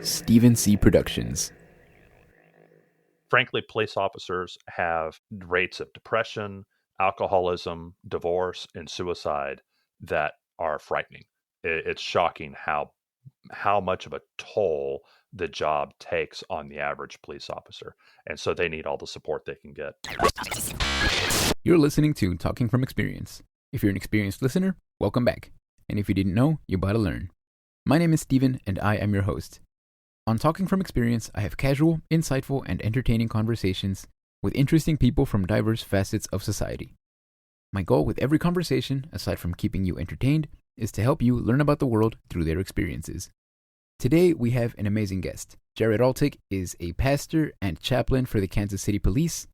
Stephen C. Productions. Frankly, police officers have rates of depression, alcoholism, divorce, and suicide that are frightening. It's shocking how much of a toll the job takes on the average police officer. And so they need all the support they can get. You're listening to Talking from Experience. If you're an experienced listener, welcome back. And if you didn't know, you're about to learn. My name is Stephen, and I am your host. On Talking from Experience, I have casual, insightful, and entertaining conversations with interesting people from diverse facets of society. My goal with every conversation, aside from keeping you entertained, is to help you learn about the world through their experiences. Today, we have an amazing guest. Jared Altick is a pastor and chaplain for the Kansas City Police,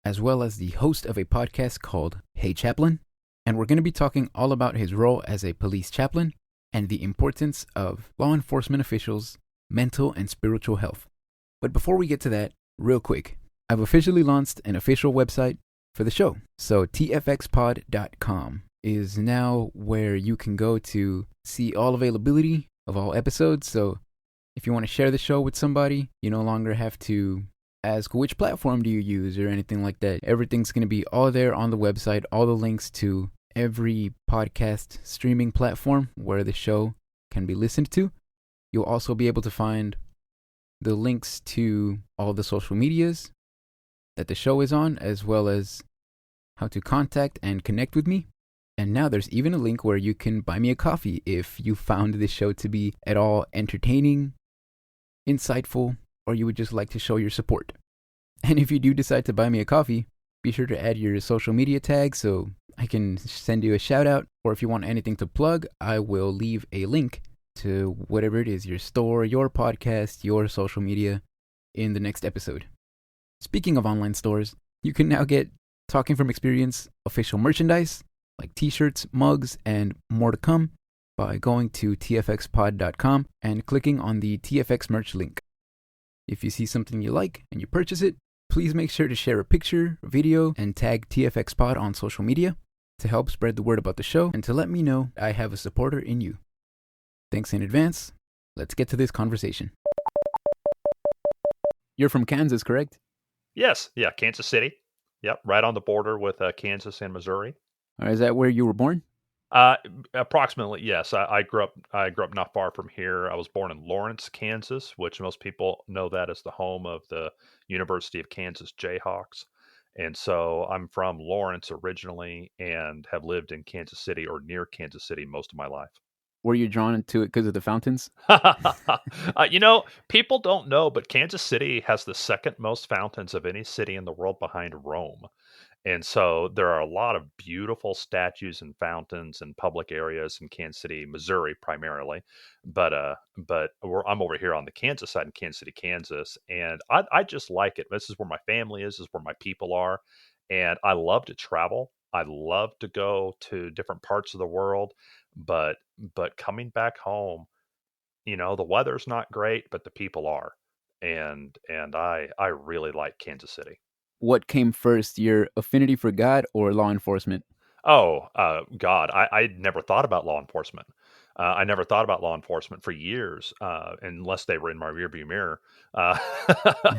as well as the host of a podcast called Hey Chaplain, and we're going to be talking all about his role as a police chaplain and the importance of law enforcement officials' mental and spiritual health. But before we get to that, real quick, I've officially launched an official website for the show. So tfxpod.com is now where you can go to see all availability of all episodes. So if you want to share the show with somebody, you no longer have to ask which platform do you use or anything like that. Everything's going to be all there on the website, all the links to every podcast streaming platform where the show can be listened to. You'll also be able to find the links to all the social medias that the show is on, as well as how to contact and connect with me. And now there's even a link where you can buy me a coffee if you found this show to be at all entertaining, insightful, or you would just like to show your support. And if you do decide to buy me a coffee, be sure to add your social media tag so I can send you a shout out. Or if you want anything to plug, I will leave a link to whatever it is, your store, your podcast, your social media, in the next episode. Speaking of online stores, you can now get Talking from Experience official merchandise, like t-shirts, mugs, and more to come, by going to tfxpod.com and clicking on the TFX merch link. If you see something you like and you purchase it, please make sure to share a picture, video, and tag TFXpod on social media to help spread the word about the show and to let me know I have a supporter in you. Thanks in advance. Let's get to this conversation. You're from Kansas, correct? Yes, yeah, Kansas City. Yep, right on the border with Kansas and Missouri. Or is that where you were born? Approximately, yes. I grew up not far from here. I was born in Lawrence, Kansas, which most people know that as the home of the University of Kansas Jayhawks. And so I'm from Lawrence originally and have lived in Kansas City or near Kansas City most of my life. Were you drawn to it because of the fountains? People don't know, but Kansas City has the second most fountains of any city in the world behind Rome. And so there are a lot of beautiful statues and fountains and public areas in Kansas City, Missouri primarily. I'm over here on the Kansas side in Kansas City, Kansas, and I just like it. This is where my family is where my people are, and I love to travel. I love to go to different parts of the world, but coming back home, the weather's not great, but the people are, and I really like Kansas City. What came first, your affinity for God or law enforcement? Oh, God, I never thought about law enforcement. I never thought about law enforcement for years, unless they were in my rearview mirror, uh,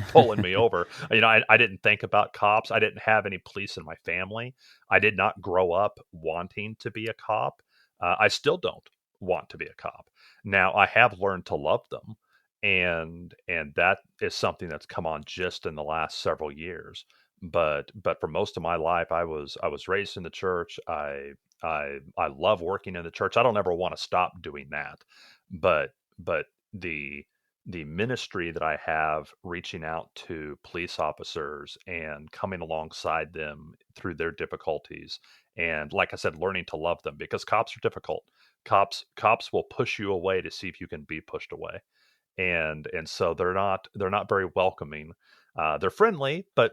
pulling me over. I didn't think about cops. I didn't have any police in my family. I did not grow up wanting to be a cop. I still don't want to be a cop. Now, I have learned to love them, and that is something that's come on just in the last several years. But for most of my life, I was raised in the church. I love working in the church. I don't ever want to stop doing that. But the ministry that I have, reaching out to police officers and coming alongside them through their difficulties, and like I said, learning to love them, because cops are difficult. Cops will push you away to see if you can be pushed away, and so they're not very welcoming. They're friendly, but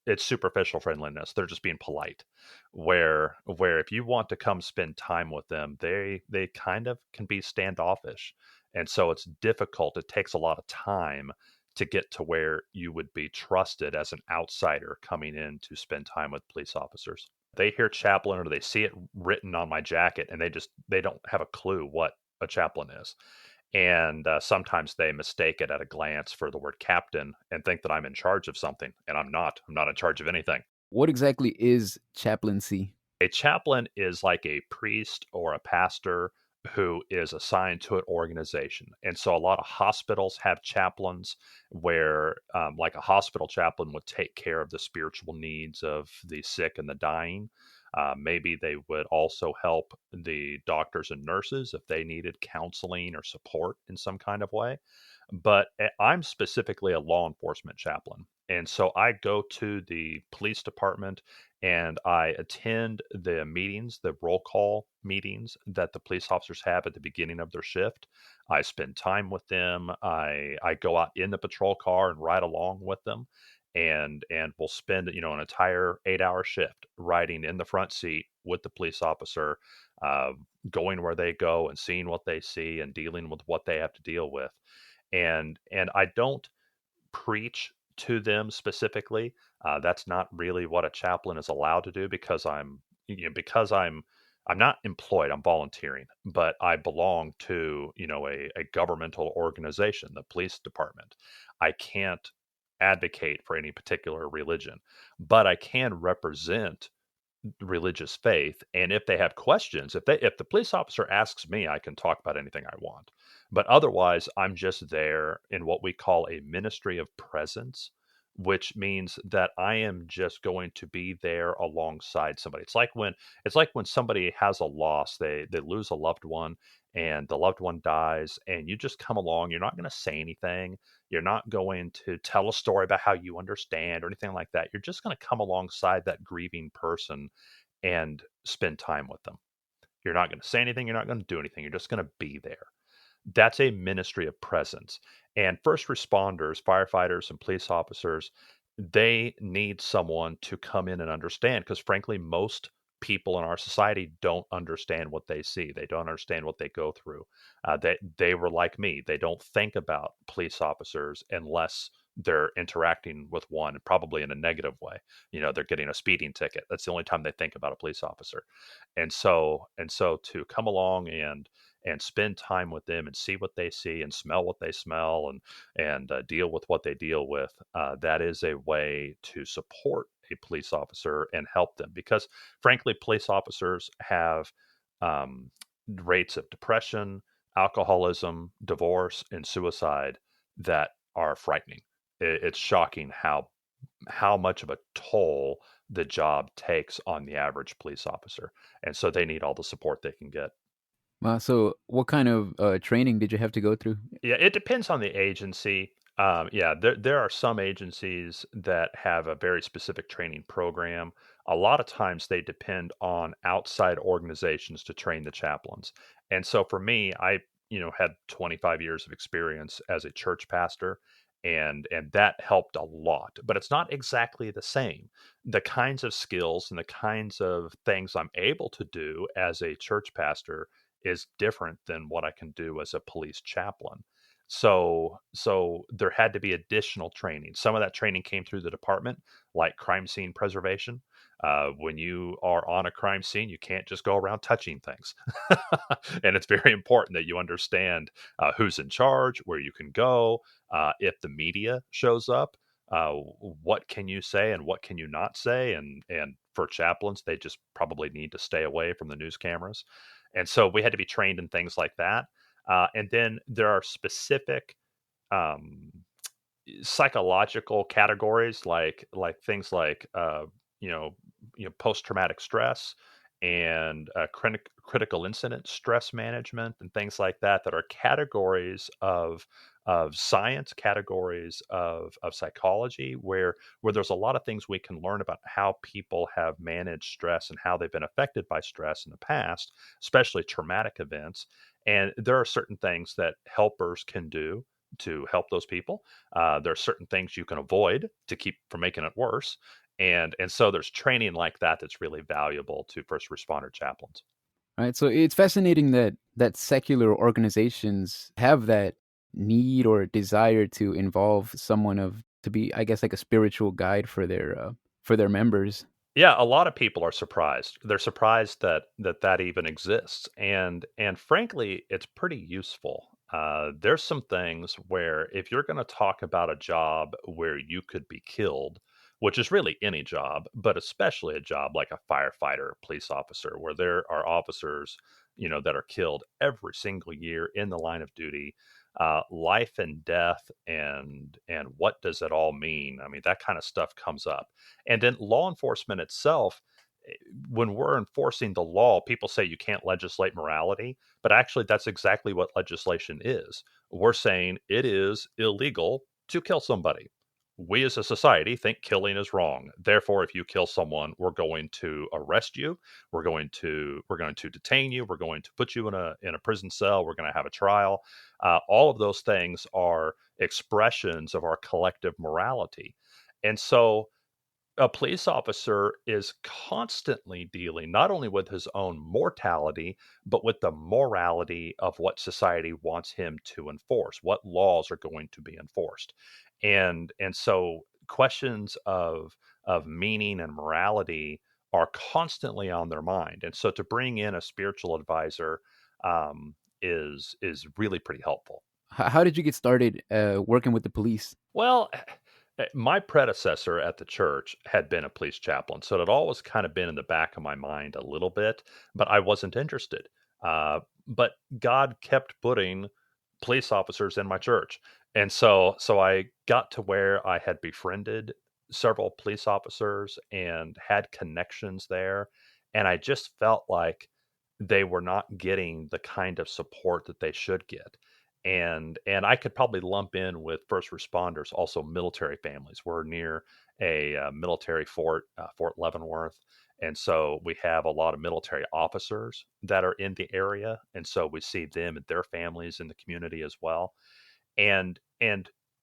it's superficial friendliness. They're just being polite. Where if you want to come spend time with them, they kind of can be standoffish, and so it's difficult. It takes a lot of time to get to where you would be trusted as an outsider coming in to spend time with police officers. They hear chaplain or they see it written on my jacket, and they don't have a clue a chaplain is. And sometimes they mistake it at a glance for the word captain and think that I'm in charge of something, and I'm not. I'm not in charge of anything. What exactly is chaplaincy? A chaplain is like a priest or a pastor who is assigned to an organization. And so a lot of hospitals have chaplains where, like, a hospital chaplain would take care of the spiritual needs of the sick and the dying. Maybe they would also help the doctors and nurses if they needed counseling or support in some kind of way. But I'm specifically a law enforcement chaplain. And so I go to the police department and I attend the meetings, the roll call meetings that the police officers have at the beginning of their shift. I spend time with them. I go out in the patrol car and ride along with them, and we'll spend an entire 8 hour shift riding in the front seat with the police officer, uh, going where they go and seeing what they see and dealing with what they have to deal with. And I don't preach to them specifically. That's not really what a chaplain is allowed to do because I'm not employed. I'm volunteering, but I belong to a governmental organization, the police department. I can't advocate for any particular religion, but I can represent religious faith. And if they have questions, if the police officer asks me, I can talk about anything I want. But otherwise, I'm just there in what we call a ministry of presence, which means that I am just going to be there alongside somebody. It's like when somebody has a loss, they lose a loved one and the loved one dies, and you just come along. You're not going to say anything. You're not going to tell a story about how you understand or anything like that. You're just going to come alongside that grieving person and spend time with them. You're not going to say anything. You're not going to do anything. You're just going to be there. That's a ministry of presence. And first responders, firefighters, and police officers, they need someone to come in and understand because, frankly, most people in our society don't understand what they see. They don't understand what they go through. They were like me. They don't think about police officers unless they're interacting with one, probably in a negative way. They're getting a speeding ticket. That's the only time they think about a police officer. And so to come along and spend time with them and see what they see and smell what they smell and deal with what they deal with. That is a way to support a police officer and help them because, frankly, police officers have um, rates of depression, alcoholism, divorce, and suicide that are frightening. It's shocking how much of a toll the job takes on the average police officer, and so they need all the support they can get. Wow. So, what kind of training did you have to go through? Yeah, it depends on the agency. Yeah, there are some agencies that have a very specific training program. A lot of times they depend on outside organizations to train the chaplains. And so for me, I had 25 years of experience as a church pastor, and that helped a lot. But it's not exactly the same. The kinds of skills and the kinds of things I'm able to do as a church pastor is different than what I can do as a police chaplain. So there had to be additional training. Some of that training came through the department, like crime scene preservation. When you are on a crime scene, you can't just go around touching things, and it's very important that you understand who's in charge, where you can go, if the media shows up. What can you say and what can you not say? And for chaplains, they just probably need to stay away from the news cameras. And so we had to be trained in things like that. And then there are specific um, psychological categories, like things like you know post traumatic stress and critical incident stress management and things like that, that are categories of science, categories of psychology, where there's a lot of things we can learn about how people have managed stress and how they've been affected by stress in the past, especially traumatic events. And there are certain things that helpers can do to help those people. There are certain things you can avoid to keep from making it worse. And so there's training like that that's really valuable to first responder chaplains. Right. So it's fascinating that secular organizations have that need or desire to involve someone of to be, I guess, like a spiritual guide for their members. Yeah, a lot of people are surprised. They're surprised that that even exists, and frankly, it's pretty useful. There's some things where if you're going to talk about a job where you could be killed, which is really any job, but especially a job like a firefighter, police officer, where there are officers, that are killed every single year in the line of duty, life and death, and what does it all mean? I mean, that kind of stuff comes up. And then law enforcement itself, eh, when we're enforcing the law, people say you can't legislate morality, but actually, that's exactly what legislation is. We're saying it is illegal to kill somebody. We as a society think killing is wrong. Therefore, if you kill someone, we're going to arrest you. We're going to detain you. We're going to put you in a prison cell. We're going to have a trial. All of those things are expressions of our collective morality. And so a police officer is constantly dealing not only with his own mortality, but with the morality of what society wants him to enforce, what laws are going to be enforced. And so questions of meaning and morality are constantly on their mind. And so to bring in a spiritual advisor is really pretty helpful. How did you get started working with the police? Well, my predecessor at the church had been a police chaplain, so it had always kind of been in the back of my mind a little bit, but I wasn't interested. But God kept putting police officers in my church, and so I got to where I had befriended several police officers and had connections there, and I just felt like they were not getting the kind of support that they should get. And I could probably lump in with first responders, also military families. We're near a military fort, Fort Leavenworth, and so we have a lot of military officers that are in the area, and so we see them and their families in the community as well. And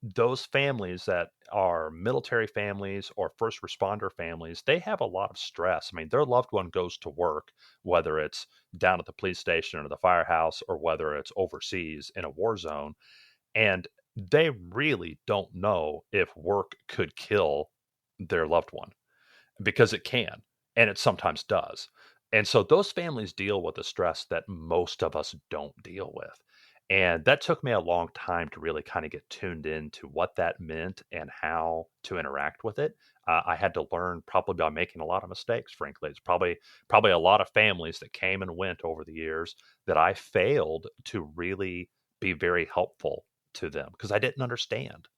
those families that are military families or first responder families, they have a lot of stress. I mean, their loved one goes to work, whether it's down at the police station or the firehouse, or whether it's overseas in a war zone, and they really don't know if work could kill their loved one, because it can, and it sometimes does. And so those families deal with the stress that most of us don't deal with. And that took me a long time to really kind of get tuned into what that meant and how to interact with it. I had to learn probably by making a lot of mistakes. Frankly, it's probably a lot of families that came and went over the years that I failed to really be very helpful to them because I didn't understand.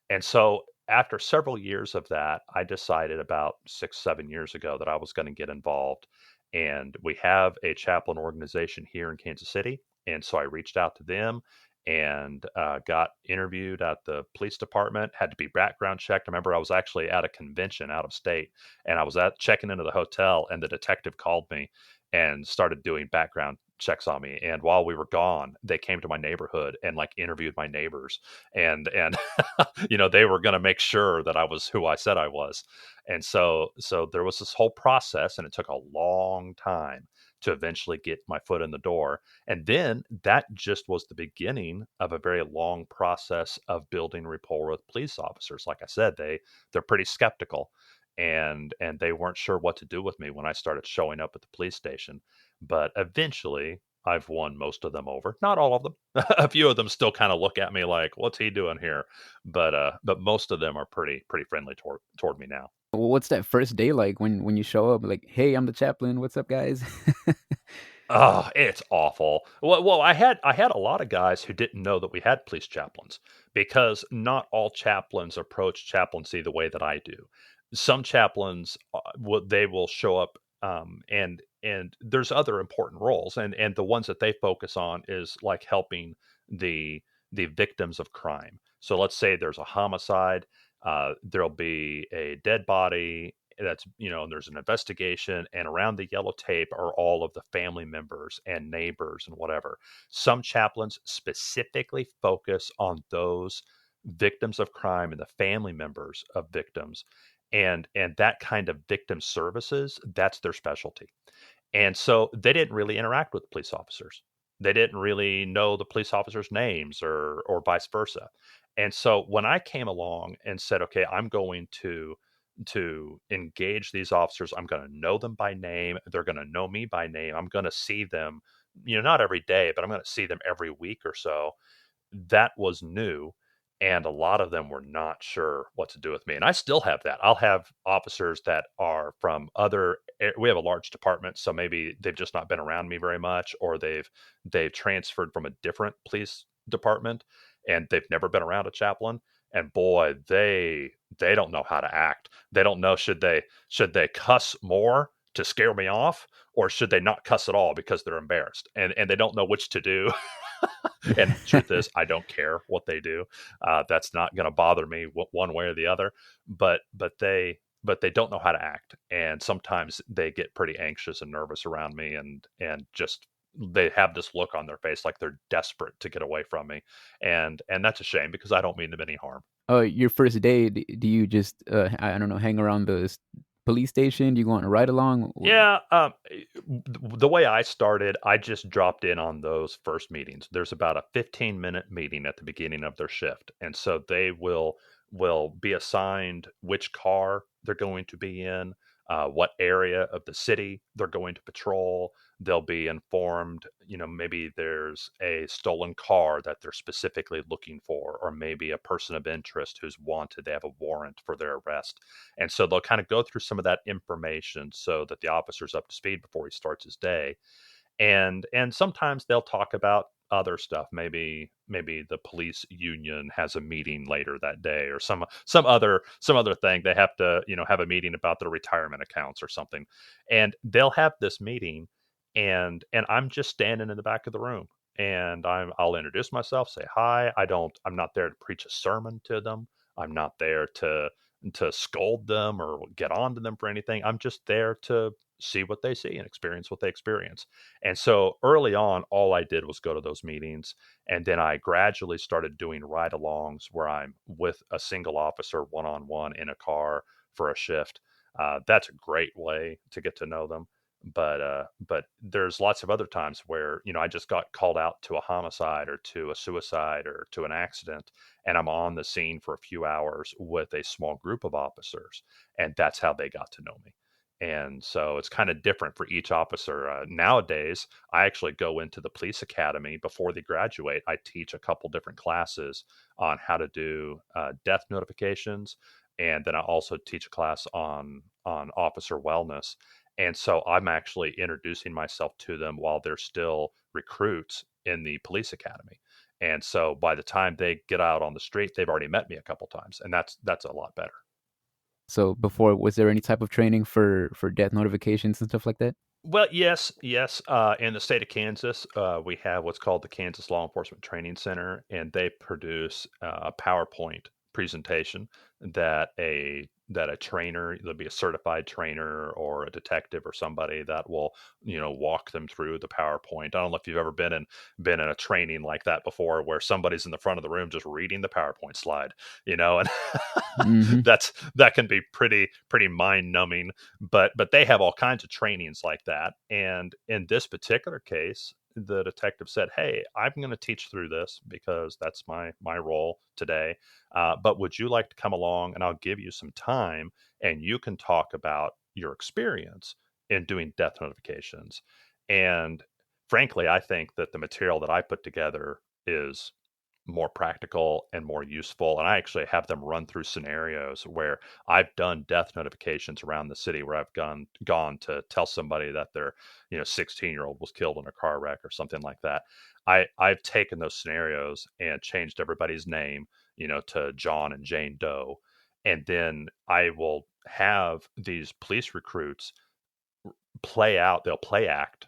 And so after several years of that, I decided about 6, 7 years ago that I was going to get involved. And we have a chaplain organization here in Kansas City. And so I reached out to them and got interviewed at the police department, had to be background checked. I remember I was actually at a convention out of state, and I was at checking into the hotel, and the detective called me and started doing background checks on me. And while we were gone, they came to my neighborhood and like interviewed my neighbors, and they were going to make sure that I was who I said I was. And so there was this whole process, and it took a long time to eventually get my foot in the door. And then that just was the beginning of a very long process of building rapport with police officers. Like I said, they're pretty skeptical, and they weren't sure what to do with me when I started showing up at the police station. But eventually I've won most of them over. Not all of them. A few of them still kind of look at me like, "What's he doing here?" But most of them are pretty friendly toward me now. Well, what's that first day like when you show up? Like, hey, I'm the chaplain. What's up, guys? Oh, it's awful. Well, I had a lot of guys who didn't know that we had police chaplains, because not all chaplains approach chaplaincy the way that I do. Some chaplains, they will show up, and there's other important roles, and the ones that they focus on is like helping the the victims of crime. So let's say there's a homicide, there'll be a dead body that's, and there's an investigation, and around the yellow tape are all of the family members and neighbors and whatever. Some chaplains specifically focus on those victims of crime and the family members of victims, and that kind of victim services, that's their specialty. And so they didn't really interact with police officers. They didn't really know the police officers' names, or vice versa. And so when I came along and said, "Okay, I'm going to to engage these officers. I'm going to know them by name. They're going to know me by name. I'm going to see them, not every day, but I'm going to see them every week or so. That was new. And a lot of them were not sure what to do with me. And I still have that. I'll have officers that are from we have a large department, so maybe they've just not been around me very much, or they've transferred from a different police department and they've never been around a chaplain. And boy, they don't know how to act. They don't know, should they cuss more to scare me off, or should they not cuss at all because they're embarrassed, and they don't know which to do. And truth is, I don't care what they do. That's not going to bother me one way or the other. But they don't know how to act, and sometimes they get pretty anxious and nervous around me, and just they have this look on their face like they're desperate to get away from me, and that's a shame because I don't mean them any harm. Your first day, do you just I don't know, hang around the police station? Do you go on a ride along? Yeah, the way I started, I just dropped in on those first meetings. There's about a 15-minute meeting at the beginning of their shift, and so they will be assigned which car they're going to be in, what area of the city they're going to patrol. They'll be informed, maybe there's a stolen car that they're specifically looking for, or maybe a person of interest who's wanted. They have a warrant for their arrest. And so they'll kind of go through some of that information so that the officer's up to speed before he starts his day. And sometimes they'll talk about other stuff. Maybe the police union has a meeting later that day, or some other thing. They have to have a meeting about their retirement accounts or something, and they'll have this meeting, and I'm just standing in the back of the room, and I'll introduce myself, say hi. I'm not there to preach a sermon to them. I'm not there to scold them or get on to them for anything. I'm just there to see what they see and experience what they experience. And so early on, all I did was go to those meetings. And then I gradually started doing ride alongs where I'm with a single officer one on one in a car for a shift. That's a great way to get to know them. But there's lots of other times where I just got called out to a homicide or to a suicide or to an accident, and I'm on the scene for a few hours with a small group of officers, and that's how they got to know me. And so it's kind of different for each officer. Nowadays, I actually go into the police academy before they graduate. I teach a couple different classes on how to do death notifications, and then I also teach a class on officer wellness. And so I'm actually introducing myself to them while they're still recruits in the police academy. And so by the time they get out on the street, they've already met me a couple times, and that's a lot better. So before, was there any type of training for death notifications and stuff like that? Well, yes, yes. In the state of Kansas, we have what's called the Kansas Law Enforcement Training Center, and they produce a PowerPoint presentation that a trainer, there'll be a certified trainer or a detective or somebody that will walk them through the PowerPoint. I don't know if you've ever been in a training like that before, where somebody's in the front of the room just reading the PowerPoint slide, and Hmm. that can be pretty mind numbing. But they have all kinds of trainings like that. And in this particular case, the detective said, "Hey, I'm going to teach through this because that's my role today. But would you like to come along, and I'll give you some time, and you can talk about your experience in doing death notifications." And frankly, I think that the material that I put together is more practical and more useful. And I actually have them run through scenarios where I've done death notifications around the city, where I've gone to tell somebody that their 16-year-old was killed in a car wreck or something like that. I've taken those scenarios and changed everybody's name, to John and Jane Doe. And then I will have these police recruits they'll play act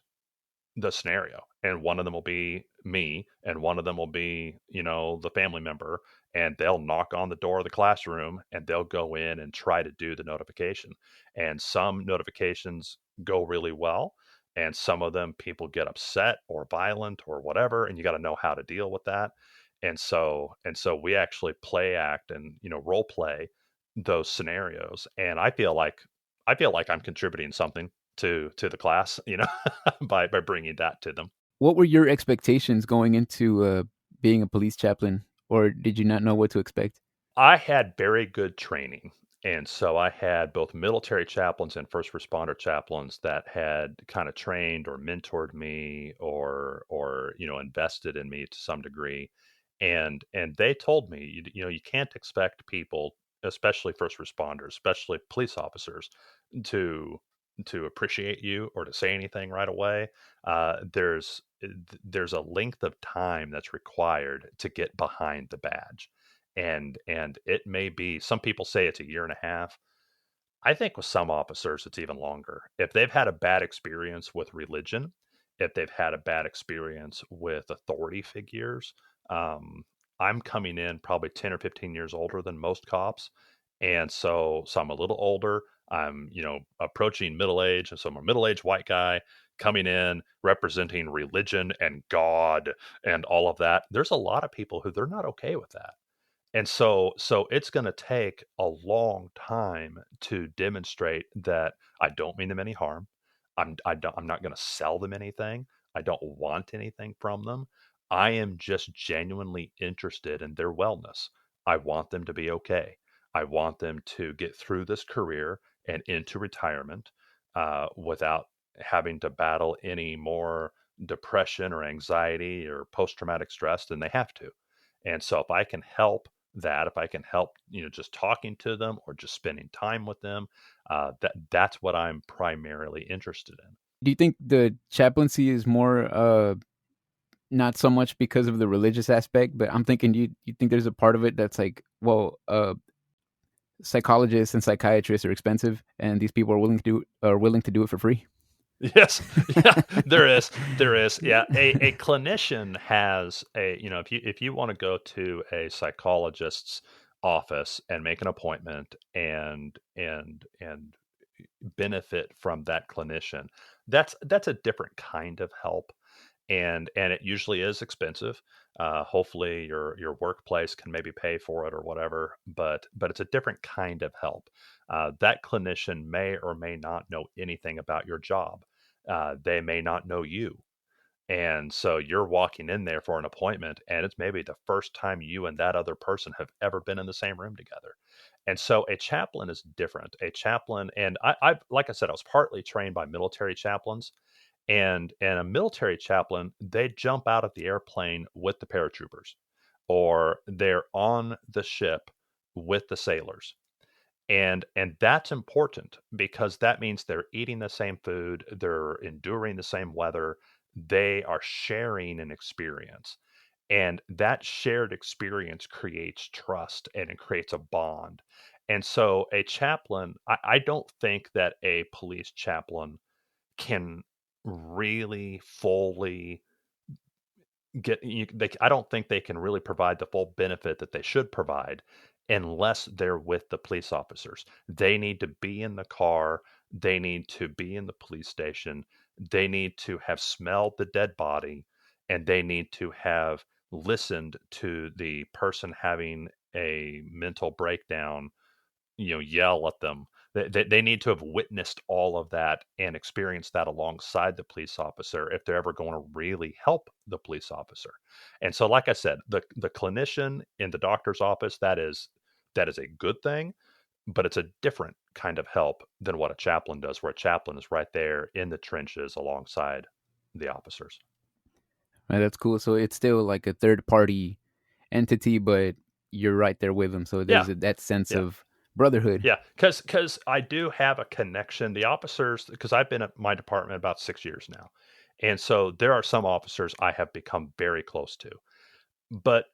the scenario, and one of them will be me, and one of them will be the family member, and they'll knock on the door of the classroom, and they'll go in and try to do the notification. And some notifications go really well, and some of them people get upset or violent or whatever, and you got to know how to deal with that. And so we actually play act and role play those scenarios, and I feel like I'm contributing something to the class, by bringing that to them. What were your expectations going into being a police chaplain, or did you not know what to expect? I had very good training. And so I had both military chaplains and first responder chaplains that had kind of trained or mentored me or invested in me to some degree. And they told me, you can't expect people, especially first responders, especially police officers, to to appreciate you or to say anything right away. There's a length of time that's required to get behind the badge, and it may be, some people say it's a year and a half. I think with some officers it's even longer. If they've had a bad experience with religion, if they've had a bad experience with authority figures, um, I'm coming in probably 10 or 15 years older than most cops. And so I'm a little older. I'm, approaching middle age. And so I'm a middle-aged white guy coming in representing religion and God and all of that. There's a lot of people who they're not okay with that. And so it's going to take a long time to demonstrate that I don't mean them any harm. I'm not going to sell them anything. I don't want anything from them. I am just genuinely interested in their wellness. I want them to be okay. I want them to get through this career and into retirement without having to battle any more depression or anxiety or post traumatic stress than they have to. And so if I can help that, if I can help, just talking to them or just spending time with them, that's what I'm primarily interested in. Do you think the chaplaincy is more not so much because of the religious aspect, but I'm thinking you think there's a part of it that's like, well, psychologists and psychiatrists are expensive, and these people are willing to do it for free. Yes, yeah, there is, yeah. A clinician has if you want to go to a psychologist's office and make an appointment and benefit from that clinician, that's a different kind of help, and it usually is expensive. Hopefully, your workplace can maybe pay for it or whatever, but it's a different kind of help. That clinician may or may not know anything about your job. They may not know you. And so you're walking in there for an appointment, and it's maybe the first time you and that other person have ever been in the same room together. And so a chaplain is different. A chaplain, and I like I said, I was partly trained by military chaplains, and a military chaplain, they jump out of the airplane with the paratroopers, or they're on the ship with the sailors. And that's important because that means they're eating the same food, they're enduring the same weather, they are sharing an experience. And that shared experience creates trust and it creates a bond. And so a chaplain, I don't think that a police chaplain can really fully I don't think they can really provide the full benefit that they should provide unless they're with the police officers. They need to be in the car, they need to be in the police station, they need to have smelled the dead body, and they need to have listened to the person having a mental breakdown, yell at them. They need to have witnessed all of that and experienced that alongside the police officer if they're ever going to really help the police officer. And so, like I said, the clinician in the doctor's office, that is a good thing, but it's a different kind of help than what a chaplain does, where a chaplain is right there in the trenches alongside the officers. Right, that's cool. So it's still like a third party entity, but you're right there with them. So Yeah, there's that sense yeah. of brotherhood. Yeah, because I do have a connection. The officers, because I've been at my department about 6 years now, and so there are some officers I have become very close to, but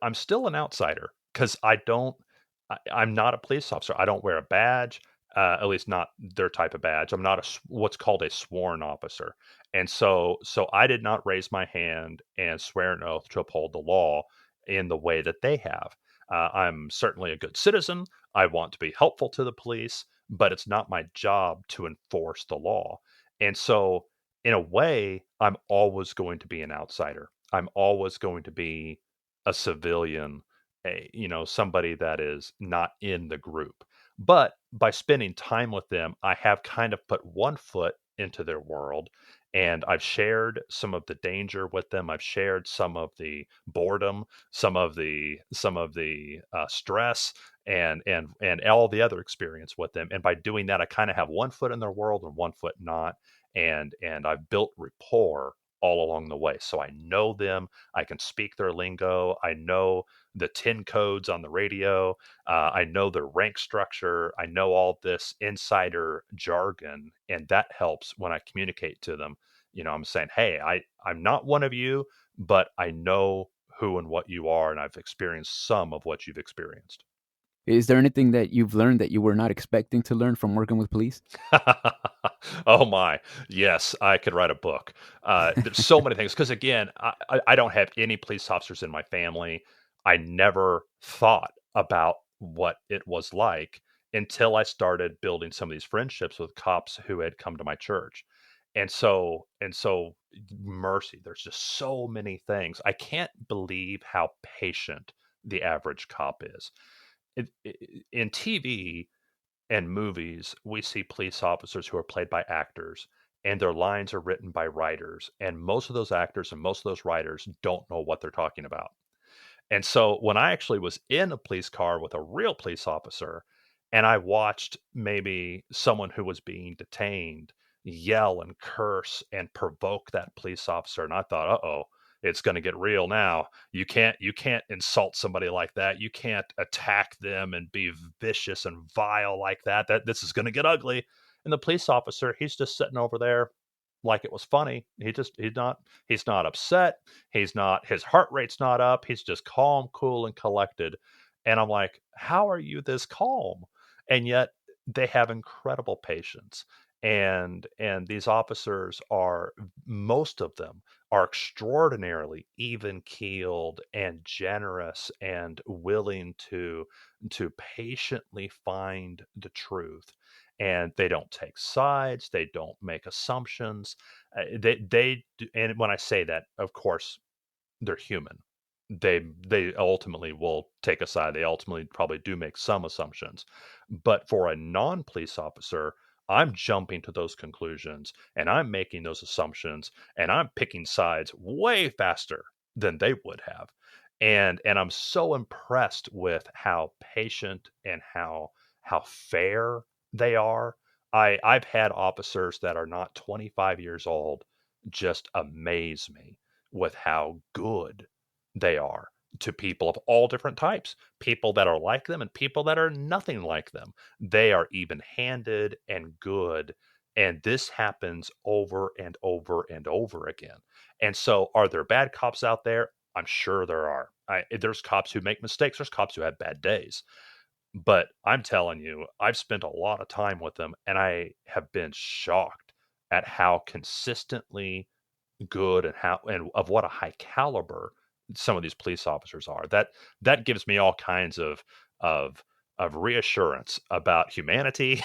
I'm still an outsider because I'm not a police officer. I don't wear a badge, at least not their type of badge. I'm not what's called a sworn officer, and so I did not raise my hand and swear an oath to uphold the law in the way that they have. I'm certainly a good citizen. I want to be helpful to the police, but it's not my job to enforce the law. And so, in a way, I'm always going to be an outsider. I'm always going to be a civilian, somebody that is not in the group. But by spending time with them, I have kind of put one foot into their world And I've shared some of the danger with them. I've shared some of the boredom, some of the stress, and all the other experience with them. And by doing that, I kind of have one foot in their world and one foot not. And I've built rapport all along the way. So I know them. I can speak their lingo. I know the 10 codes on the radio. I know their rank structure. I know all this insider jargon, and that helps when I communicate to them. I'm saying, hey, I'm not one of you, but I know who and what you are, and I've experienced some of what you've experienced. Is there anything that you've learned that you were not expecting to learn from working with police? Oh my, yes, I could write a book. There's so many things because again, I don't have any police officers in my family. I never thought about what it was like until I started building some of these friendships with cops who had come to my church. And so mercy, there's just so many things. I can't believe how patient the average cop is. In TV and movies, we see police officers who are played by actors, and their lines are written by writers. And most of those actors and most of those writers don't know what they're talking about. And so when I actually was in a police car with a real police officer and I watched maybe someone who was being detained yell and curse and provoke that police officer, and I thought, "Uh-oh, it's going to get real now. You can't insult somebody like that. You can't attack them and be vicious and vile like that. That this is going to get ugly." And the police officer, he's just sitting over there like it was funny. He's not upset. His heart rate's not up. He's just calm, cool, and collected. And I'm like, how are you this calm? And yet they have incredible patience. And these officers are, most of them are extraordinarily even keeled and generous and willing to patiently find the truth, and they don't take sides, they don't make assumptions. And when I say that, of course, they're human. They ultimately will take a side. They ultimately probably do make some assumptions. But for a non-police officer, I'm jumping to those conclusions and I'm making those assumptions and I'm picking sides way faster than they would have. And I'm so impressed with how patient and how fair they are. I've had officers that are not 25 years old just amaze me with how good they are to people of all different types, people that are like them and people that are nothing like them. They are even handed and good. And this happens over and over and over again. And so, are there bad cops out there? I'm sure there are. There's cops who make mistakes, there's cops who have bad days. But I'm telling you, I've spent a lot of time with them and I have been shocked at how consistently good and how and of what a high caliber some of these police officers are. That gives me all kinds of of reassurance about humanity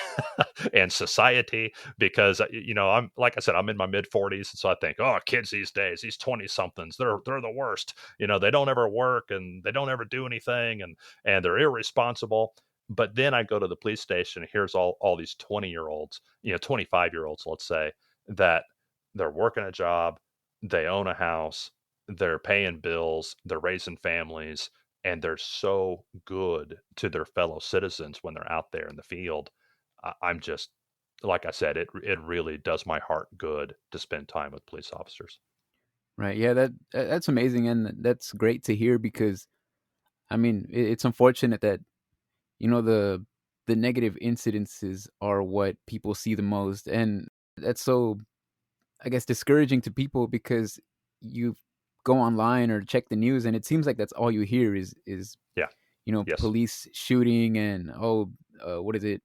and society because I'm, like I said, I'm in my mid 40s, and so I think, oh, kids these days, these 20 somethings, they're the worst. They don't ever work and they don't ever do anything, and they're irresponsible. But then I go to the police station and here's all these 20-year-olds, 25-year-olds, let's say, that they're working a job, they own a house, they're paying bills, they're raising families, and they're so good to their fellow citizens when they're out there in the field. I'm just, like I said, it really does my heart good to spend time with police officers. Right. Yeah, that's amazing, and that's great to hear because I mean, it's unfortunate that the negative incidences are what people see the most, and that's so, I guess, discouraging to people because you go online or check the news and it seems like that's all you hear is Yeah. Yes. police shooting and what is it,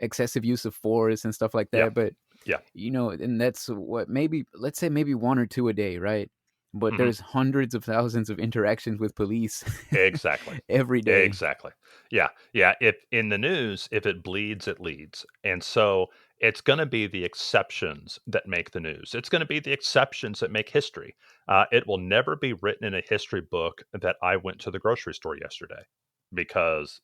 excessive use of force and stuff like Yeah. that. But Yeah. and that's what, maybe, let's say maybe one or two a day, right? But Hmm. there's hundreds of thousands of interactions with police Exactly. every day. Exactly. Yeah. Yeah. If in the news, if it bleeds, it leads. And so it's going to be the exceptions that make the news. It's going to be the exceptions that make history. It will never be written in a history book that I went to the grocery store yesterday because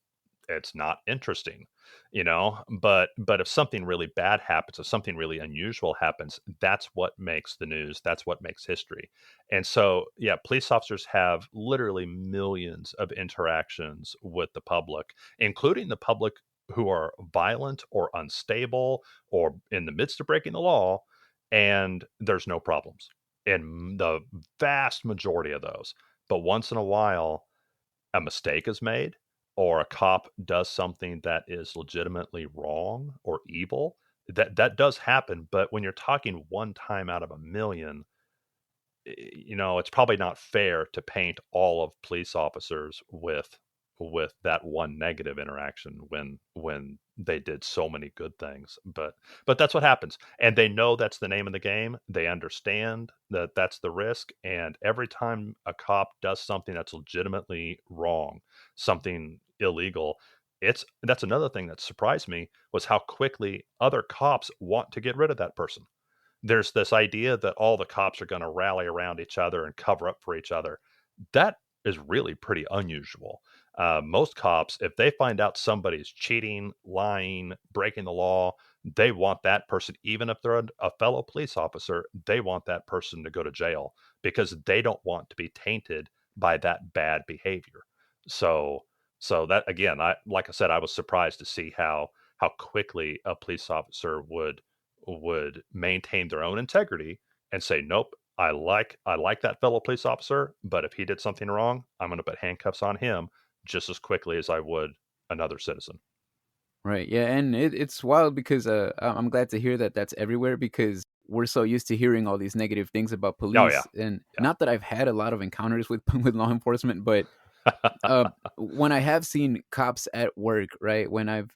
it's not interesting, but if something really bad happens, if something really unusual happens, that's what makes the news, that's what makes history. And so, yeah, police officers have literally millions of interactions with the public, including the public who are violent or unstable or in the midst of breaking the law, and there's no problems in the vast majority of those. But once in a while, a mistake is made or a cop does something that is legitimately wrong or evil. That does happen, but when you're talking one time out of a million, it's probably not fair to paint all of police officers with that one negative interaction when they did so many good things. But that's what happens, and they know that's the name of the game. They understand that that's the risk, and every time a cop does something that's legitimately wrong, something illegal, that's another thing that surprised me was how quickly other cops want to get rid of that person. There's this idea that all the cops are going to rally around each other and cover up for each other. That is really pretty unusual. Most cops, if they find out somebody's cheating, lying, breaking the law, they want that person, even if they're a fellow police officer, they want that person to go to jail because they don't want to be tainted by that bad behavior. So, so that again, like I said, I was surprised to see how quickly a police officer would maintain their own integrity and say, nope, I like that fellow police officer, but if he did something wrong, I'm going to put handcuffs on him just as quickly as I would another citizen. Right. Yeah, and it's wild because I'm glad to hear that that's everywhere because we're so used to hearing all these negative things about Oh yeah, police, and yeah, not that I've had a lot of encounters with with law enforcement, but when I have seen cops at work, right? When I've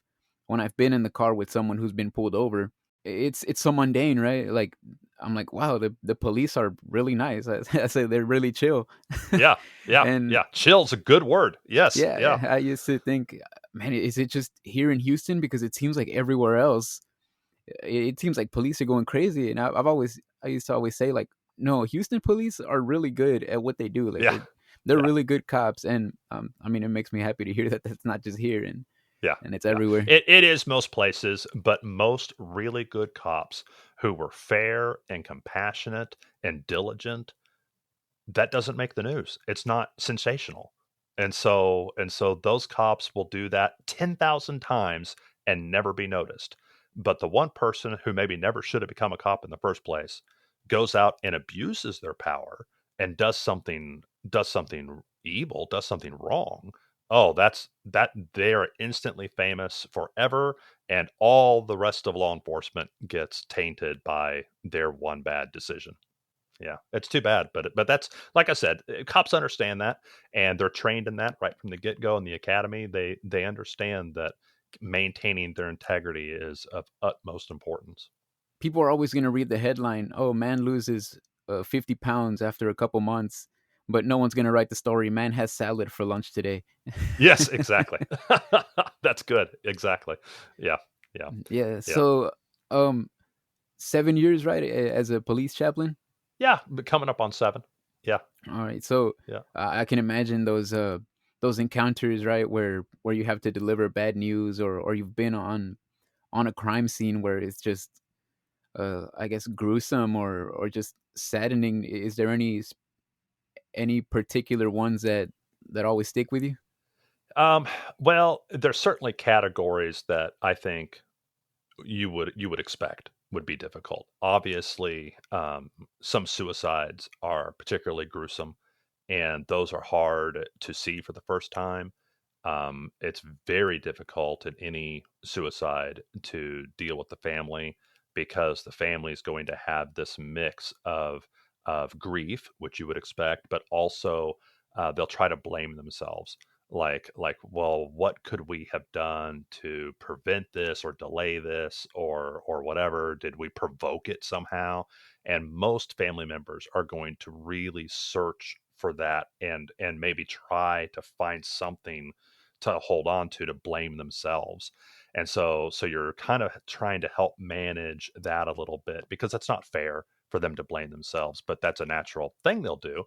been in the car with someone who's been pulled over, it's so mundane, right? Like I'm like, wow, the police are really nice. I say they're really chill, yeah, yeah, and yeah. Chill's a good word. Yes, yeah, yeah, I used to think, man, is it just here in Houston? Because it seems like everywhere else, it seems like police are going crazy. And I used to always say, like, no, Houston police are really good at what they do. Like yeah, they're yeah, really good cops. And I mean, it makes me happy to hear that that's not just here yeah, and it's yeah. everywhere. It is most places, but most really good cops who were fair and compassionate and diligent, that doesn't make the news. It's not sensational. And so those cops will do that 10,000 times and never be noticed. But the one person who maybe never should have become a cop in the first place goes out and abuses their power and does something evil, does something wrong. Oh, that they are instantly famous forever, and all the rest of law enforcement gets tainted by their one bad decision. Yeah, it's too bad, but that's like I said, cops understand that, and they're trained in that right from the get go in the academy. They understand that maintaining their integrity is of utmost importance. People are always going to read the headline, oh, man loses 50 pounds after a couple months, but no one's going to write the story, man has salad for lunch today. Yes, exactly. That's good. Exactly. Yeah, yeah, Yeah. yeah, So, um, 7 years, right, as a police chaplain. yeah. But coming up on 7. Yeah, All right. So yeah. I can imagine those encounters, right, where you have to deliver bad news, or you've been on a crime scene where it's just I guess gruesome or just saddening. Is there any particular ones that always stick with you? Um, well, there's certainly categories that I think you would expect would be difficult. Obviously, some suicides are particularly gruesome, and those are hard to see for the first time. It's very difficult in any suicide to deal with the family because the family is going to have this mix of grief, which you would expect, but also they'll try to blame themselves. Like, well, what could we have done to prevent this or delay this or whatever? Did we provoke it somehow? And most family members are going to really search for that and maybe try to find something to hold on to blame themselves. And so you're kind of trying to help manage that a little bit because it's not fair for them to blame themselves, but that's a natural thing they'll do.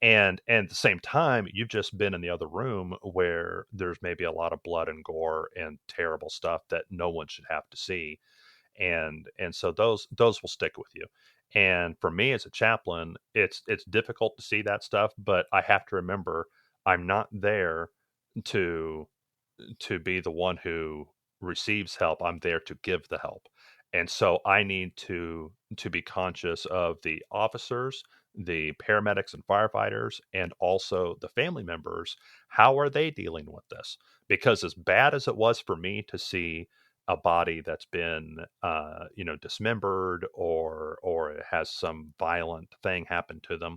And at the same time, you've just been in the other room where there's maybe a lot of blood and gore and terrible stuff that no one should have to see. And so those will stick with you. And for me as a chaplain, it's difficult to see that stuff, but I have to remember I'm not there to be the one who receives help. I'm there to give the help. And so I need to be conscious of the officers, the paramedics and firefighters, and also the family members. How are they dealing with this? Because as bad as it was for me to see a body that's been dismembered, or it has some violent thing happen to them,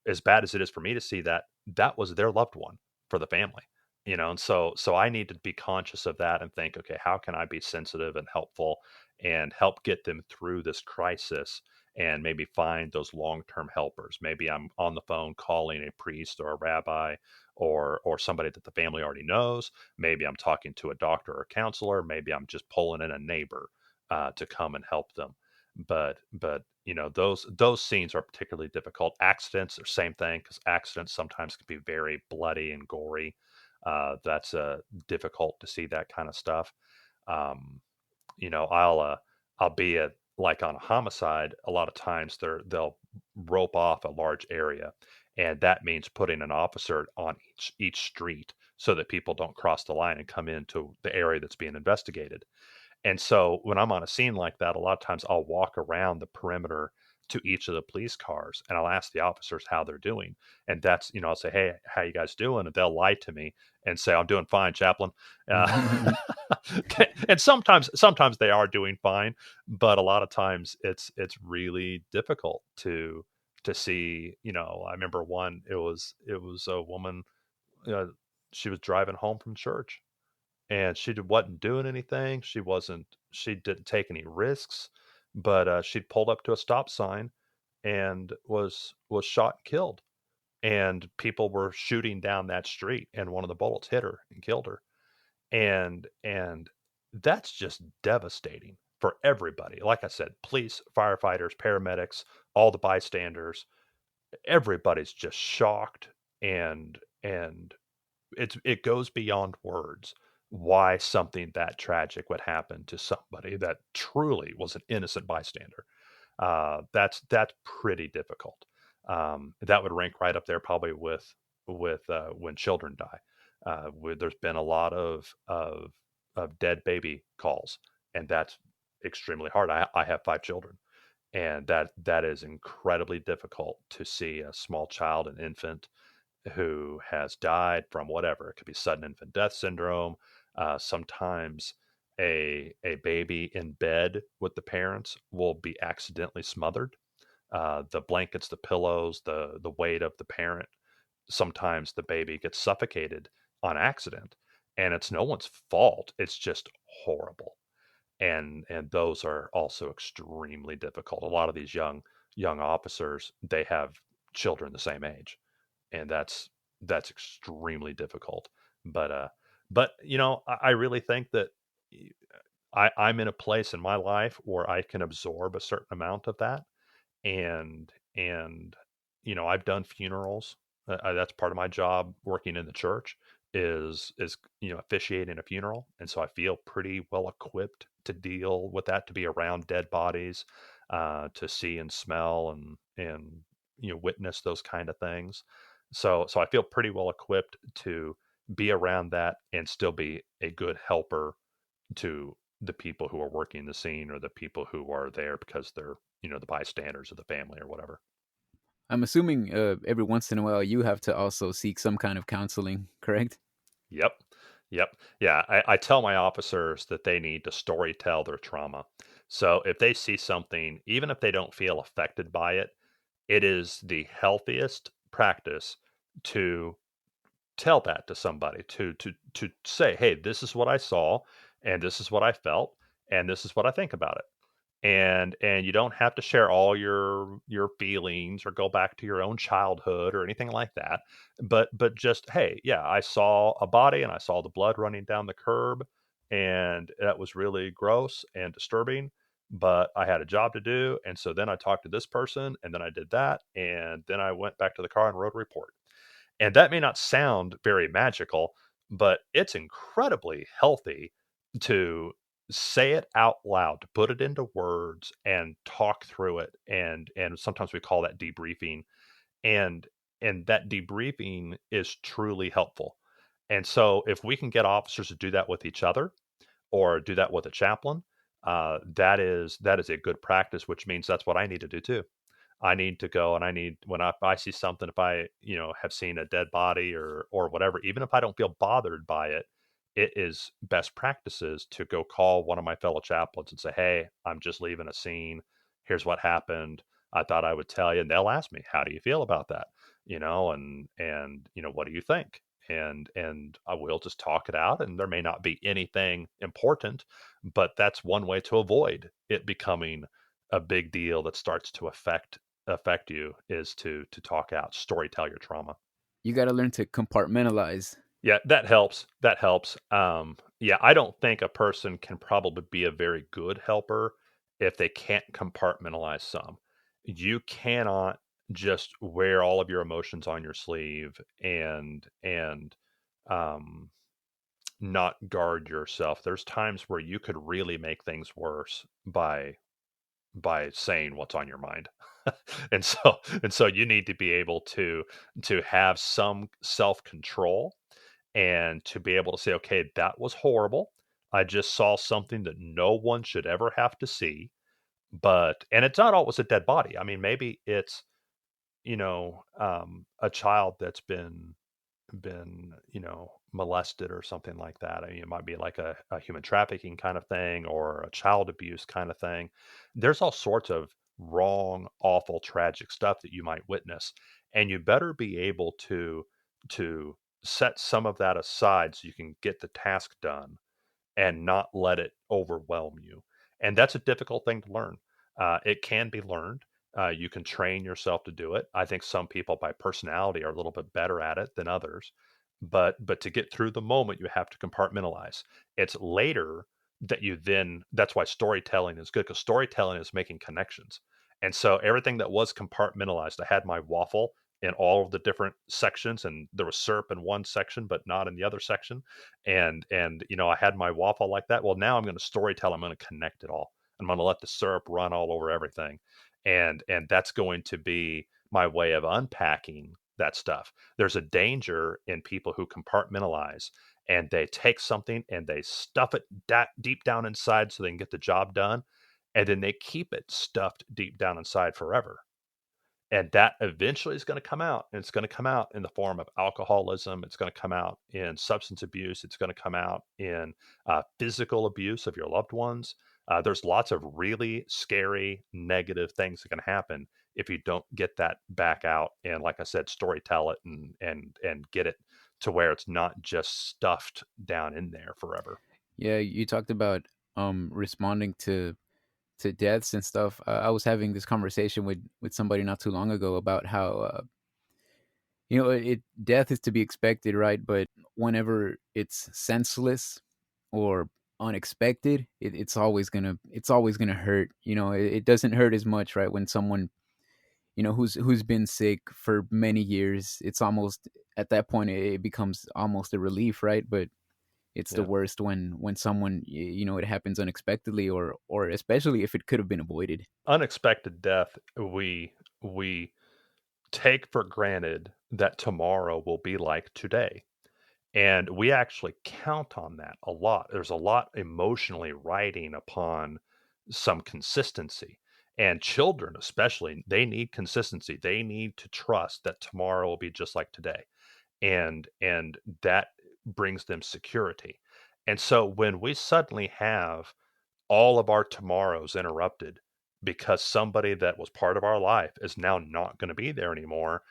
as bad as it is for me to see that, that was their loved one for the family. And so I need to be conscious of that and think, okay, how can I be sensitive and helpful and help get them through this crisis, and maybe find those long-term helpers. Maybe I'm on the phone calling a priest or a rabbi, or somebody that the family already knows. Maybe I'm talking to a doctor or counselor. Maybe I'm just pulling in a neighbor to come and help them. But those scenes are particularly difficult. Accidents are same thing, because accidents sometimes can be very bloody and gory. That's difficult to see that kind of stuff. Um, I'll be at, like, on a homicide. A lot of times they'll rope off a large area, and that means putting an officer on each street so that people don't cross the line and come into the area that's being investigated. And so when I'm on a scene like that, a lot of times I'll walk around the perimeter to each of the police cars, and I'll ask the officers how they're doing. And that's, I'll say, "Hey, how you guys doing?" And they'll lie to me and say, "I'm doing fine, Chaplain." Uh, and sometimes they are doing fine, but a lot of times it's really difficult to see. I remember one. It was a woman. Uh, she was driving home from church, and wasn't doing anything. She didn't take any risks, but she'd pulled up to a stop sign and was shot and killed. And people were shooting down that street, and one of the bullets hit her and killed her. And that's just devastating for everybody. Like I said, police, firefighters, paramedics, all the bystanders, everybody's just shocked, and it goes beyond words why something that tragic would happen to somebody that truly was an innocent bystander. That's pretty difficult. That would rank right up there probably with when children die. There's been a lot of dead baby calls, and that's extremely hard. I have 5 children, and that is incredibly difficult to see a small child, an infant, who has died from whatever. It could be sudden infant death syndrome. Sometimes a baby in bed with the parents will be accidentally smothered. The blankets, the pillows, the weight of the parent. Sometimes the baby gets suffocated on accident, and it's no one's fault. It's just horrible. And those are also extremely difficult. A lot of these young officers, they have children the same age, and that's extremely difficult. But I really think that I'm in a place in my life where I can absorb a certain amount of that. And I've done funerals. That's part of my job working in the church, is officiating a funeral. And so I feel pretty well equipped to deal with that, to be around dead bodies, to see and smell and witness those kind of things. So I feel pretty well equipped to be around that and still be a good helper to the people who are working the scene, or the people who are there because they're the bystanders of the family or whatever. I'm assuming every once in a while you have to also seek some kind of counseling, correct? Yep. Yep. Yeah. I tell my officers that they need to story tell their trauma. So if they see something, even if they don't feel affected by it, it is the healthiest practice to tell that to somebody, to say, "Hey, this is what I saw, and this is what I felt, and this is what I think about it." And you don't have to share all your feelings or go back to your own childhood or anything like that. But just, "Hey, yeah, I saw a body and I saw the blood running down the curb, and that was really gross and disturbing. but I had a job to do. And so then I talked to this person, and then I did that. And then I went back to the car and wrote a report. And that may not sound very magical, but it's incredibly healthy to say it out loud, to put it into words and talk through it. And sometimes we call that debriefing. And that debriefing is truly helpful. And so if we can get officers to do that with each other or do that with a chaplain, that is a good practice, which means that's what I need to do too. I need to go and I need when I see something, if I, have seen a dead body or whatever, even if I don't feel bothered by it, it is best practices to go call one of my fellow chaplains and say, "Hey, I'm just leaving a scene. Here's what happened. I thought I would tell you." And they'll ask me, "How do you feel about that?" And what do you think? And I will just talk it out, and there may not be anything important, but that's one way to avoid it becoming a big deal that starts to affect you, is to talk out, story tell your trauma. You got to learn to compartmentalize. Yeah, that helps. That helps. Yeah, I don't think a person can probably be a very good helper if they can't compartmentalize some. You cannot just wear all of your emotions on your sleeve and um not guard yourself. There's times where you could really make things worse by saying what's on your mind. And so you need to be able to have some self-control and to be able to say, okay, that was horrible. I just saw something that no one should ever have to see. And it's not always a dead body. I mean, maybe it's, a child that's been molested or something like that. I mean, it might be like a human trafficking kind of thing or a child abuse kind of thing. There's all sorts of wrong, awful, tragic stuff that you might witness, and you better be able to set some of that aside so you can get the task done and not let it overwhelm you. And that's a difficult thing to learn. It can be learned. You can train yourself to do it. I think some people by personality are a little bit better at it than others. But to get through the moment, you have to compartmentalize. It's later that you then, that's why storytelling is good, because storytelling is making connections. And so everything that was compartmentalized, I had my waffle in all of the different sections, and there was syrup in one section but not in the other section, and I had my waffle like that. Well, now I'm going to storytell. I'm going to connect it all. I'm going to let the syrup run all over everything, and that's going to be my way of unpacking that stuff. There's a danger in people who compartmentalize, and they take something and they stuff it deep down inside so they can get the job done, and then they keep it stuffed deep down inside forever. And that eventually is going to come out, and it's going to come out in the form of alcoholism. It's going to come out in substance abuse. It's going to come out in physical abuse of your loved ones. There's lots of really scary negative things that can happen if you don't get that back out, and like I said, story tell it and get it to where it's not just stuffed down in there forever. Yeah, you talked about responding to deaths and stuff. I was having this conversation with somebody not too long ago about how death is to be expected, right? But whenever it's senseless or unexpected, it's always gonna hurt. It doesn't hurt as much, right? When someone who's been sick for many years, it's almost at that point it becomes almost a relief, right? But it's the Yeah. worst when someone it happens unexpectedly, or especially if it could have been avoided. Unexpected death, we take for granted that tomorrow will be like today. And we actually count on that a lot. There's a lot emotionally riding upon some consistency. And children, especially, they need consistency. They need to trust that tomorrow will be just like today. And that brings them security. And so when we suddenly have all of our tomorrows interrupted because somebody that was part of our life is now not going to be there anymore,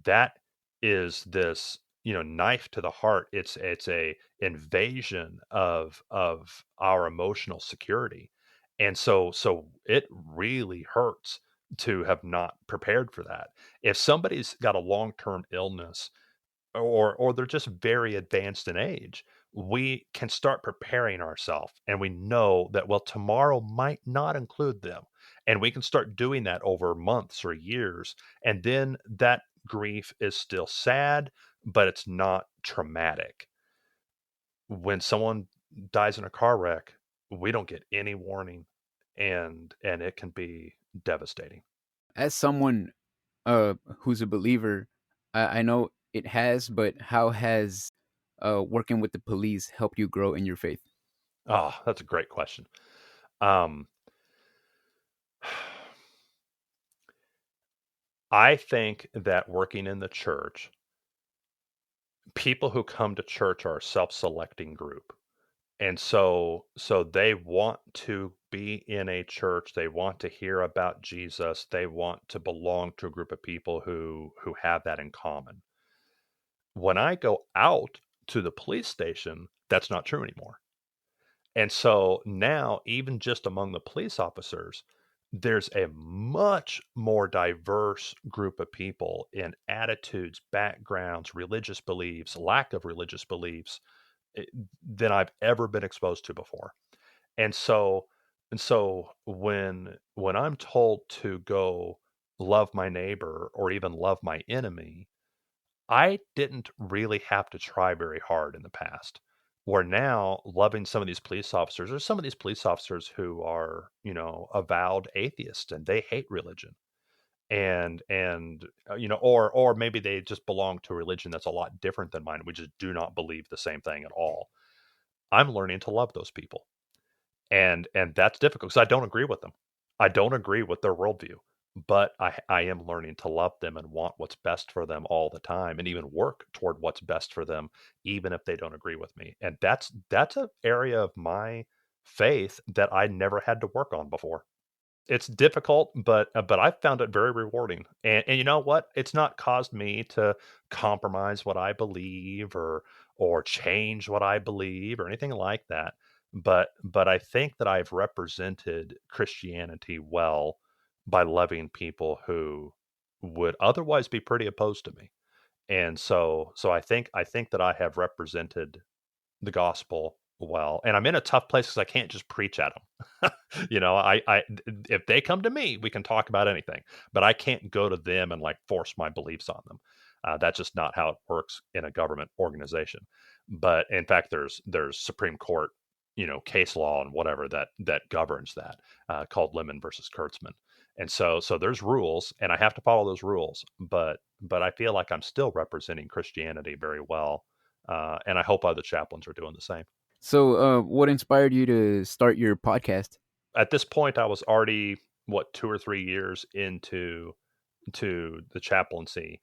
that is this knife to the heart. It's a invasion of our emotional security. And so it really hurts to have not prepared for that. If somebody's got a long-term illness, or they're just very advanced in age, we can start preparing ourselves, and we know that, well, tomorrow might not include them. And we can start doing that over months or years. And then that grief is still sad, but it's not traumatic. When someone dies in a car wreck, we don't get any warning, and it can be devastating. As someone who's a believer, I know it has, but how has working with the police helped you grow in your faith? Oh, that's a great question. Um, I think that working in the church, people who come to church are a self-selecting group. And so they want to be in a church, they want to hear about Jesus, they want to belong to a group of people who have that in common. When I go out to the police station, that's not true anymore. And so now, even just among the police officers, there's a much more diverse group of people in attitudes, backgrounds, religious beliefs, lack of religious beliefs, eh, than I've ever been exposed to before. And so when I'm told to go love my neighbor or even love my enemy, I didn't really have to try very hard in the past. Where now, loving some of these police officers, or some of these police officers who are, avowed atheists and they hate religion, and or maybe they just belong to a religion that's a lot different than mine. We just do not believe the same thing at all. I'm learning to love those people, and that's difficult because I don't agree with them. I don't agree with their worldview, but I am learning to love them and want what's best for them all the time, and even work toward what's best for them, even if they don't agree with me. And that's an area of my faith that I never had to work on before. It's difficult, but I found it very rewarding. And you know what? It's not caused me to compromise what I believe or change what I believe or anything like that. But I think that I've represented Christianity well by loving people who would otherwise be pretty opposed to me. And so I think that I have represented the gospel well, and I'm in a tough place because I can't just preach at them. I if they come to me, we can talk about anything, but I can't go to them and like force my beliefs on them. That's just not how it works in a government organization. But in fact, there's Supreme Court, case law and whatever that governs that, called Lemon versus Kurtzman. And so there's rules, and I have to follow those rules. But I feel like I'm still representing Christianity very well, and I hope other chaplains are doing the same. So, what inspired you to start your podcast? At this point, I was already, what, 2 or 3 years into the chaplaincy,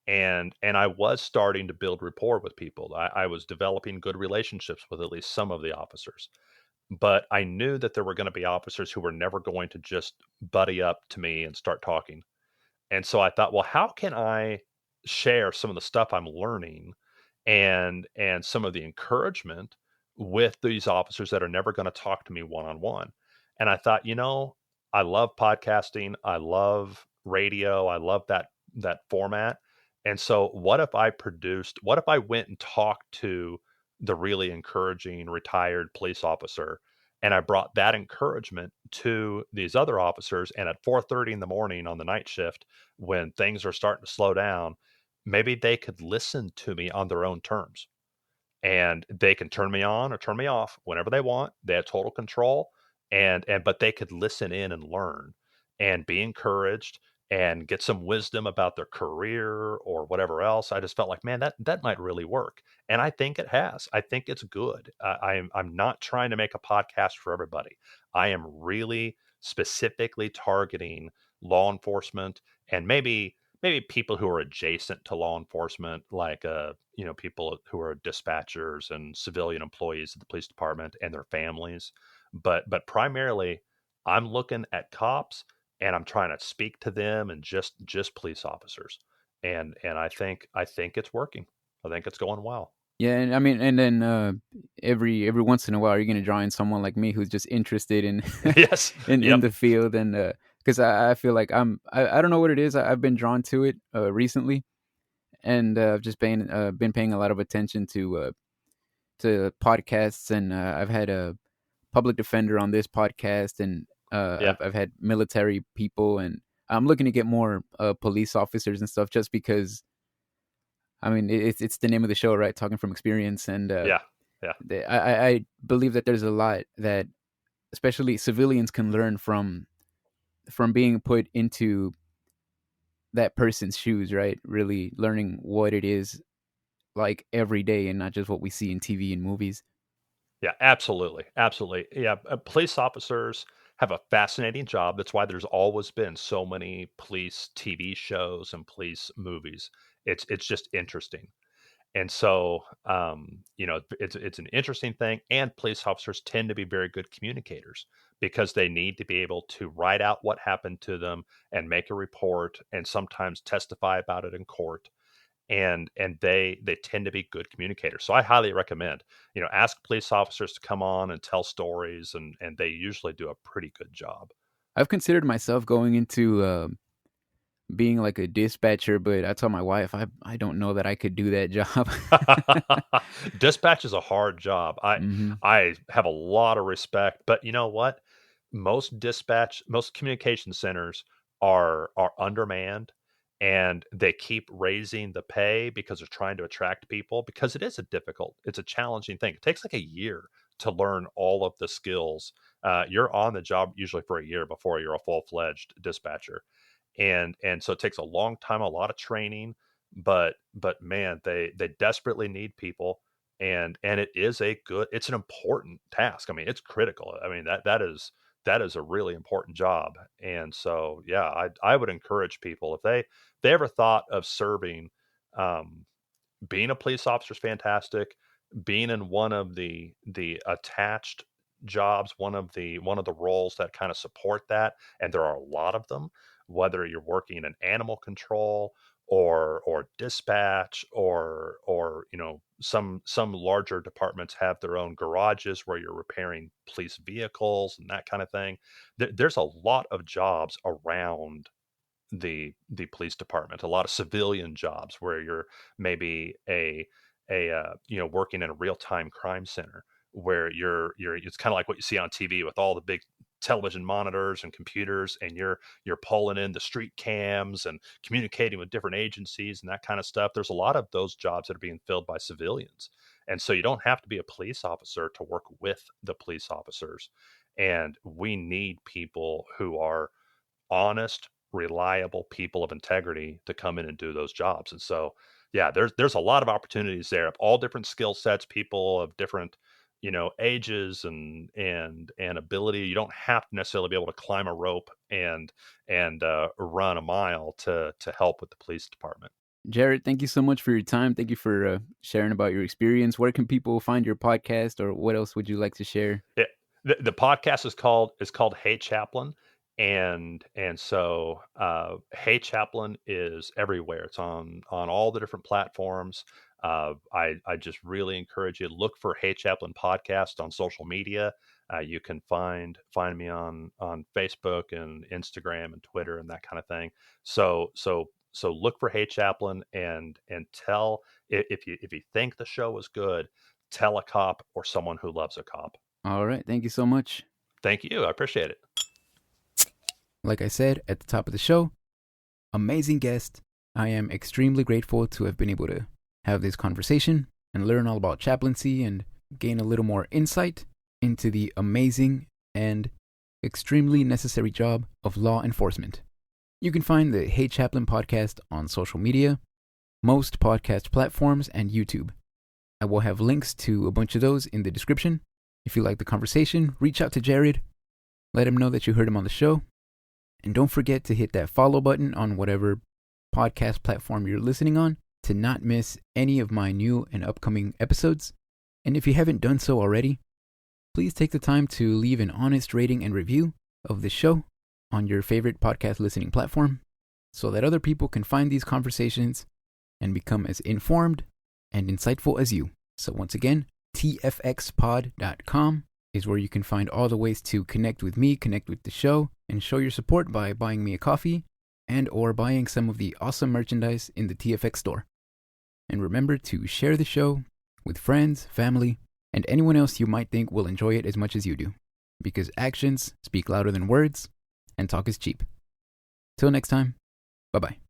and I was starting to build rapport with people. I was developing good relationships with at least some of the officers, but I knew that there were going to be officers who were never going to just buddy up to me and start talking. And so I thought, well, how can I share some of the stuff I'm learning and some of the encouragement with these officers that are never going to talk to me one on one? And I thought, I love podcasting, I love radio, I love that format. And so what if I went and talked to the really encouraging retired police officer, and I brought that encouragement to these other officers, and at 4:30 in the morning on the night shift, when things are starting to slow down, maybe they could listen to me on their own terms, and they can turn me on or turn me off whenever they want. They have total control, and but they could listen in and learn and be encouraged and get some wisdom about their career or whatever else. I just felt like, man, that might really work, and I think it has. I think it's good. I'm not trying to make a podcast for everybody. I am really specifically targeting law enforcement, and maybe people who are adjacent to law enforcement, like people who are dispatchers and civilian employees of the police department and their families. But primarily, I'm looking at cops, and I'm trying to speak to them, and just police officers. And I think it's working. I think it's going well. Yeah, and I mean, and then every once in a while, you're gonna draw in someone like me who's just interested in Yes. in Yep. the field, and because I feel like I don't know what it is. I've been drawn to it recently, and I've just been paying a lot of attention to to podcasts, and I've had a public defender on this podcast, and Yeah. I've had military people, and I'm looking to get more police officers and stuff, just because. I mean, it's the name of the show, right? Talking from experience, and Yeah. Yeah. I believe that there's a lot that, especially civilians, can learn from being put into that person's shoes, right? Really learning what it is like every day, and not just what we see in TV and movies. Yeah, absolutely, absolutely. Yeah, police officers have a fascinating job. That's why there's always been so many police TV shows and police movies. It's just interesting. And so, it's an interesting thing, and police officers tend to be very good communicators because they need to be able to write out what happened to them and make a report and sometimes testify about it in court. And they tend to be good communicators. So I highly recommend, ask police officers to come on and tell stories, and they usually do a pretty good job. I've considered myself going into being like a dispatcher, but I told my wife I don't know that I could do that job. Dispatch is a hard job. I Hmm. I have a lot of respect, but you know what? Most communication centers are undermanned, and they keep raising the pay because they're trying to attract people, because it's a challenging thing. It takes like a year to learn all of the skills. You're on the job usually for a year before you're a full-fledged dispatcher, and so it takes a long time, a lot of training, but man, they desperately need people, and it's an important task. I mean, it's critical. I mean, that is a really important job. And so, yeah, I would encourage people, if they ever thought of serving, um, being a police officer is fantastic. Being in one of the attached jobs, one of the roles that kind of support that, and there are a lot of them, whether you're working in animal control or dispatch, or some larger departments have their own garages where you're repairing police vehicles and that kind of thing. There's a lot of jobs around the police department, a lot of civilian jobs where you're maybe working in a real-time crime center, where you're it's kind of like what you see on TV with all the big television monitors and computers, and you're pulling in the street cams and communicating with different agencies and that kind of stuff. There's a lot of those jobs that are being filled by civilians, and so you don't have to be a police officer to work with the police officers. And we need people who are honest, reliable people of integrity to come in and do those jobs. And so, yeah, there's a lot of opportunities there of all different skill sets, people of different, ages and ability. You don't have to necessarily be able to climb a rope and run a mile to help with the police department. Jared, thank you so much for your time. Thank you for sharing about your experience. Where can people find your podcast, or what else would you like to share? It, the podcast is called Hey Chaplain, and so Hey Chaplain is everywhere. It's on all the different platforms. I just really encourage you to look for Hey Chaplain podcast on social media. You can find me on Facebook and Instagram and Twitter and that kind of thing. So look for Hey Chaplain, and tell, if you think the show is good, tell a cop or someone who loves a cop. All right. Thank you so much. Thank you. I appreciate it. Like I said at the top of the show, amazing guest. I am extremely grateful to have been able to have this conversation and learn all about chaplaincy and gain a little more insight into the amazing and extremely necessary job of law enforcement. You can find the Hey Chaplain podcast on social media, most podcast platforms, and YouTube. I will have links to a bunch of those in the description. If you like the conversation, reach out to Jared. Let him know that you heard him on the show. And don't forget to hit that follow button on whatever podcast platform you're listening on to not miss any of my new and upcoming episodes. And if you haven't done so already, please take the time to leave an honest rating and review of the show on your favorite podcast listening platform, so that other people can find these conversations and become as informed and insightful as you. So once again, tfxpod.com is where you can find all the ways to connect with me, connect with the show, and show your support by buying me a coffee and or buying some of the awesome merchandise in the TFX store. And remember to share the show with friends, family, and anyone else you might think will enjoy it as much as you do. Because actions speak louder than words, and talk is cheap. Till next time, bye-bye.